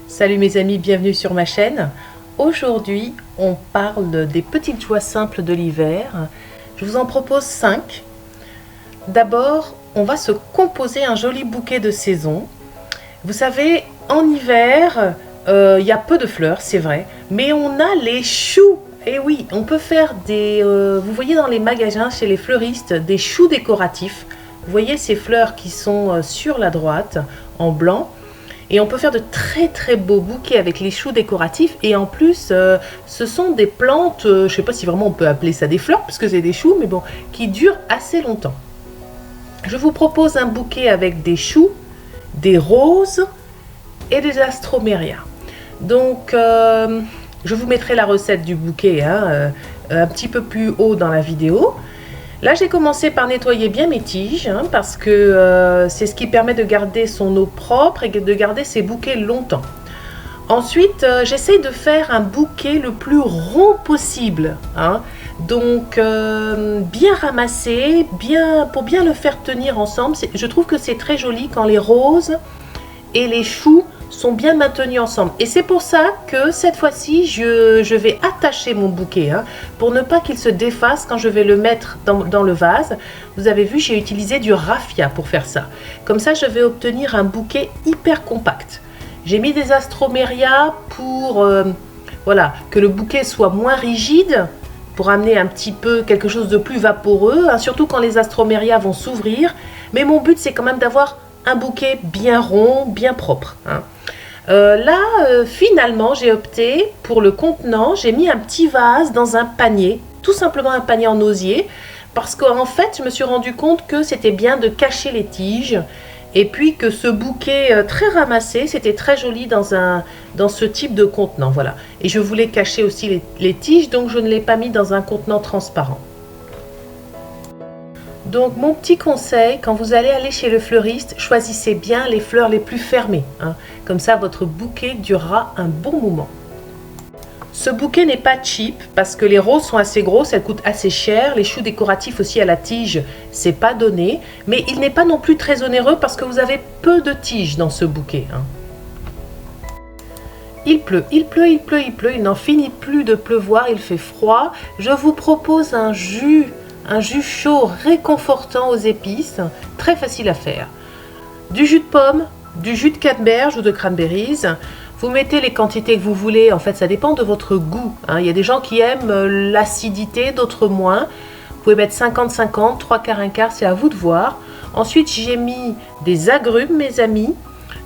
Salut mes amis, bienvenue sur ma chaîne. Aujourd'hui, on parle des petites joies simples de l'hiver. Je vous en propose 5. D'abord, on va se composer un joli bouquet de saison. Vous savez, en hiver, il y a peu de fleurs, c'est vrai, mais on a les choux. Et oui, on peut faire des... vous voyez dans les magasins, chez les fleuristes, des choux décoratifs. Vous voyez ces fleurs qui sont sur la droite, en blanc. Et on peut faire de très beaux bouquets avec les choux décoratifs. Et en plus, ce sont des plantes, je ne sais pas si vraiment on peut appeler ça des fleurs, parce que c'est des choux, mais bon, qui durent assez longtemps. Je vous propose un bouquet avec des choux, des roses et des astroméria. Donc, je vous mettrai la recette du bouquet un petit peu plus haut dans la vidéo. Là, j'ai commencé par nettoyer bien mes tiges, parce que c'est ce qui permet de garder son eau propre et de garder ses bouquets longtemps. Ensuite, j'essaye de faire un bouquet le plus rond possible. Donc, bien ramassé, pour bien le faire tenir ensemble. Je trouve que c'est très joli quand les roses et les choux sont bien maintenus ensemble. Et c'est pour ça que cette fois-ci, je vais attacher mon bouquet, pour ne pas qu'il se défasse quand je vais le mettre dans le vase. Vous avez vu, j'ai utilisé du raffia pour faire ça. Comme ça, je vais obtenir un bouquet hyper compact. J'ai mis des astroméria pour voilà, que le bouquet soit moins rigide, pour amener un petit peu quelque chose de plus vaporeux, surtout quand les astroméria vont s'ouvrir. Mais mon but, c'est quand même d'avoir un bouquet bien rond, bien propre. Finalement, j'ai opté pour le contenant. J'ai mis un petit vase dans un panier, tout simplement un panier en osier, parce qu'en fait, je me suis rendu compte que c'était bien de cacher les tiges, et puis que ce bouquet très ramassé, c'était très joli dans ce type de contenant. Voilà. Et je voulais cacher aussi les tiges, donc je ne l'ai pas mis dans un contenant transparent. Donc mon petit conseil, quand vous allez chez le fleuriste, choisissez bien les fleurs les plus fermées. Comme ça, votre bouquet durera un bon moment. Ce bouquet n'est pas cheap parce que les roses sont assez grosses, elles coûtent assez cher. Les choux décoratifs aussi à la tige, c'est pas donné. Mais il n'est pas non plus très onéreux parce que vous avez peu de tiges dans ce bouquet. Il pleut, il n'en finit plus de pleuvoir, il fait froid. Je vous propose un jus chaud réconfortant aux épices, très facile à faire. Du jus de pomme, du jus de canneberge ou de cranberries. Vous mettez les quantités que vous voulez, en fait ça dépend de votre goût. Il y a des gens qui aiment l'acidité, d'autres moins. Vous pouvez mettre 50-50, 3 quarts, 1 quart, c'est à vous de voir. Ensuite j'ai mis des agrumes mes amis.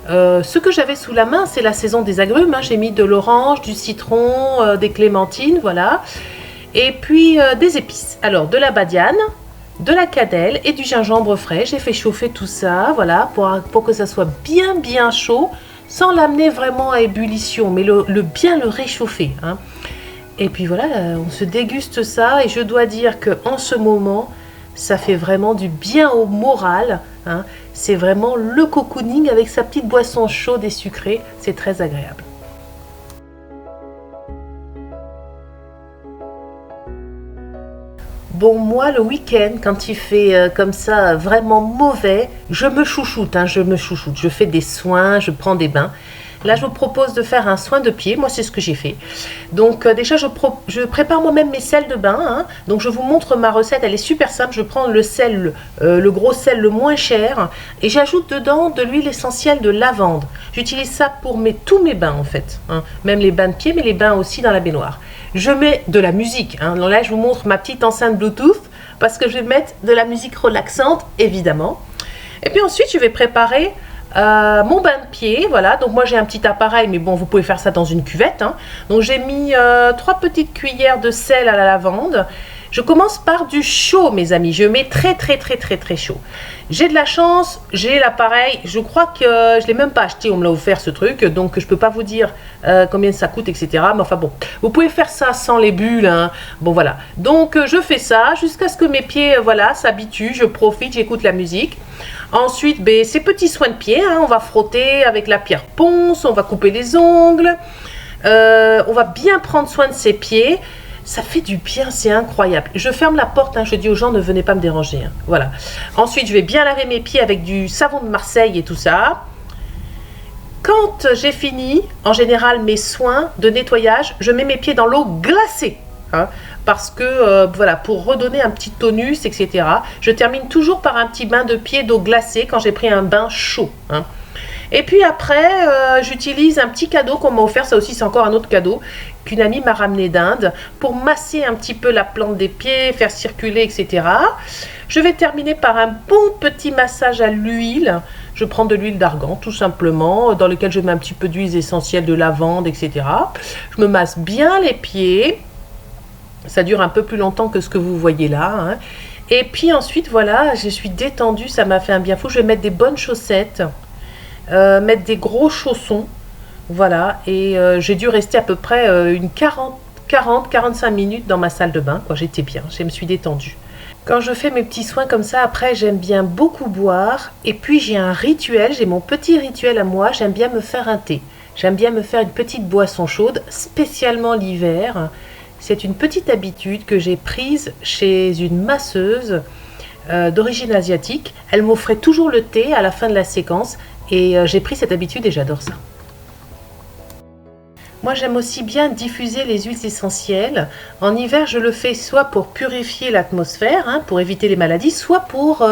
Ce que j'avais sous la main, c'est la saison des agrumes. J'ai mis de l'orange, du citron, des clémentines, voilà. Et puis des épices. Alors de la badiane, de la cannelle et du gingembre frais. J'ai fait chauffer tout ça, voilà, pour que ça soit bien chaud, sans l'amener vraiment à ébullition, mais bien le réchauffer. Et puis voilà, on se déguste ça et je dois dire qu'en ce moment, ça fait vraiment du bien au moral. C'est vraiment le cocooning avec sa petite boisson chaude et sucrée, c'est très agréable. Bon, moi, le week-end, quand il fait comme ça, vraiment mauvais, je me chouchoute, je fais des soins, je prends des bains. Là, je vous propose de faire un soin de pied, moi, c'est ce que j'ai fait. Donc, déjà, je prépare moi-même mes sels de bain. Donc, je vous montre ma recette, elle est super simple. Je prends le sel, le gros sel le moins cher, et j'ajoute dedans de l'huile essentielle de lavande. J'utilise ça pour tous mes bains, en fait. Même les bains de pied, mais les bains aussi dans la baignoire. Je mets de la musique. Donc là, je vous montre ma petite enceinte Bluetooth parce que je vais mettre de la musique relaxante, évidemment. Et puis ensuite, je vais préparer mon bain de pied. Voilà, donc moi j'ai un petit appareil, mais bon, vous pouvez faire ça dans une cuvette. Donc j'ai mis 3 petites cuillères de sel à la lavande. Je commence par du chaud, mes amis. Je mets très chaud. J'ai de la chance, j'ai l'appareil. Je crois que je ne l'ai même pas acheté, on me l'a offert ce truc. Donc je ne peux pas vous dire combien ça coûte, etc. Mais enfin bon, vous pouvez faire ça sans les bulles. Bon voilà. Donc je fais ça jusqu'à ce que mes pieds s'habituent. Je profite, j'écoute la musique. Ensuite, ces petits soins de pied, on va frotter avec la pierre ponce, on va couper les ongles. On va bien prendre soin de ses pieds. Ça fait du bien, c'est incroyable. Je ferme la porte, je dis aux gens, ne venez pas me déranger. Voilà. Ensuite, je vais bien laver mes pieds avec du savon de Marseille et tout ça. Quand j'ai fini, en général, mes soins de nettoyage, je mets mes pieds dans l'eau glacée. Hein, parce que, voilà, pour redonner un petit tonus, etc. Je termine toujours par un petit bain de pied d'eau glacée quand j'ai pris un bain chaud. Hein. Et puis après, j'utilise un petit cadeau qu'on m'a offert, ça aussi c'est encore un autre cadeau, qu'une amie m'a ramené d'Inde, pour masser un petit peu la plante des pieds, faire circuler, etc. Je vais terminer par un bon petit massage à l'huile. Je prends de l'huile d'argan, tout simplement, dans lequel je mets un petit peu d'huile essentielle de lavande, etc. Je me masse bien les pieds. Ça dure un peu plus longtemps que ce que vous voyez là. Hein. Et puis ensuite, voilà, je suis détendue, ça m'a fait un bien fou. Je vais mettre des bonnes chaussettes. Mettre des gros chaussons, voilà, et j'ai dû rester à peu près une 40-45 minutes dans ma salle de bain, quoi. J'étais bien, je me suis détendue. Quand je fais mes petits soins comme ça, après j'aime bien beaucoup boire, et puis j'ai un rituel, j'ai mon petit rituel à moi, j'aime bien me faire un thé, j'aime bien me faire une petite boisson chaude, spécialement l'hiver. C'est une petite habitude que j'ai prise chez une masseuse d'origine asiatique. Elle m'offrait toujours le thé à la fin de la séquence, et j'ai pris cette habitude et j'adore ça. Moi j'aime aussi bien diffuser les huiles essentielles. En hiver je le fais soit pour purifier l'atmosphère, hein, pour éviter les maladies, soit pour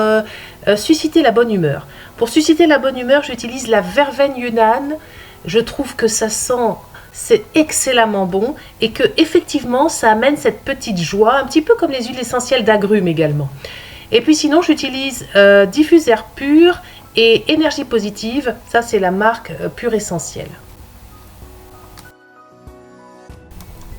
susciter la bonne humeur. Pour susciter la bonne humeur, j'utilise la verveine Yunnan. Je trouve que ça sent, c'est excellemment bon et que effectivement ça amène cette petite joie, un petit peu comme les huiles essentielles d'agrumes également. Et puis sinon j'utilise diffuser pur et énergie positive, ça c'est la marque Pure Essentielle.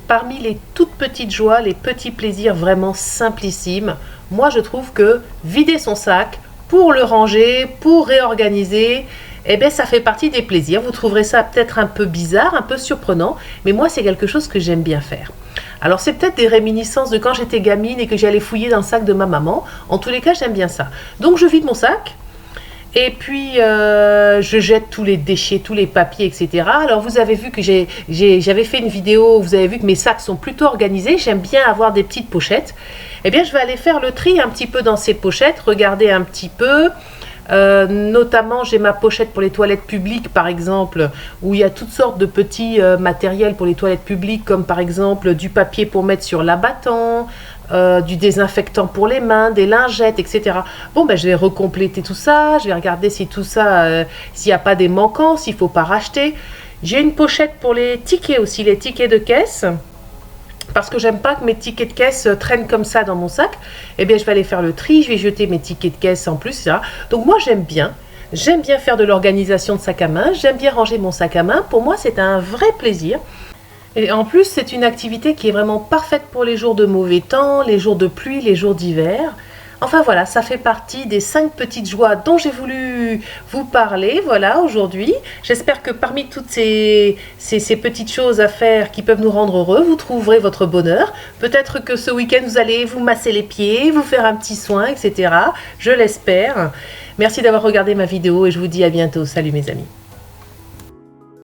Parmi les toutes petites joies, les petits plaisirs vraiment simplissimes, moi je trouve que vider son sac pour le ranger, pour réorganiser, eh bien ça fait partie des plaisirs. Vous trouverez ça peut-être un peu bizarre, un peu surprenant, mais moi c'est quelque chose que j'aime bien faire. Alors c'est peut-être des réminiscences de quand j'étais gamine et que j'allais fouiller dans le sac de ma maman. En tous les cas j'aime bien ça. Donc je vide mon sac. Et puis, je jette tous les déchets, tous les papiers, etc. Alors, vous avez vu que j'avais fait une vidéo, vous avez vu que mes sacs sont plutôt organisés. J'aime bien avoir des petites pochettes. Eh bien, je vais aller faire le tri un petit peu dans ces pochettes, regarder un petit peu. Notamment, j'ai ma pochette pour les toilettes publiques, par exemple, où il y a toutes sortes de petits matériels pour les toilettes publiques, comme par exemple du papier pour mettre sur l'abattant, du désinfectant pour les mains, des lingettes, etc. Bon, ben, je vais recompléter tout ça, je vais regarder si tout ça, s'il n'y a pas des manquants, s'il ne faut pas racheter. J'ai une pochette pour les tickets aussi, les tickets de caisse, parce que j'aime pas que mes tickets de caisse traînent comme ça dans mon sac. Eh bien, je vais aller faire le tri, je vais jeter mes tickets de caisse en plus, etc. Donc moi, j'aime bien faire de l'organisation de sac à main, j'aime bien ranger mon sac à main. Pour moi, c'est un vrai plaisir. Et en plus, c'est une activité qui est vraiment parfaite pour les jours de mauvais temps, les jours de pluie, les jours d'hiver. Enfin voilà, ça fait partie des 5 petites joies dont j'ai voulu vous parler, voilà, aujourd'hui. J'espère que parmi toutes ces petites choses à faire qui peuvent nous rendre heureux, vous trouverez votre bonheur. Peut-être que ce week-end, vous allez vous masser les pieds, vous faire un petit soin, etc. Je l'espère. Merci d'avoir regardé ma vidéo et je vous dis à bientôt. Salut mes amis.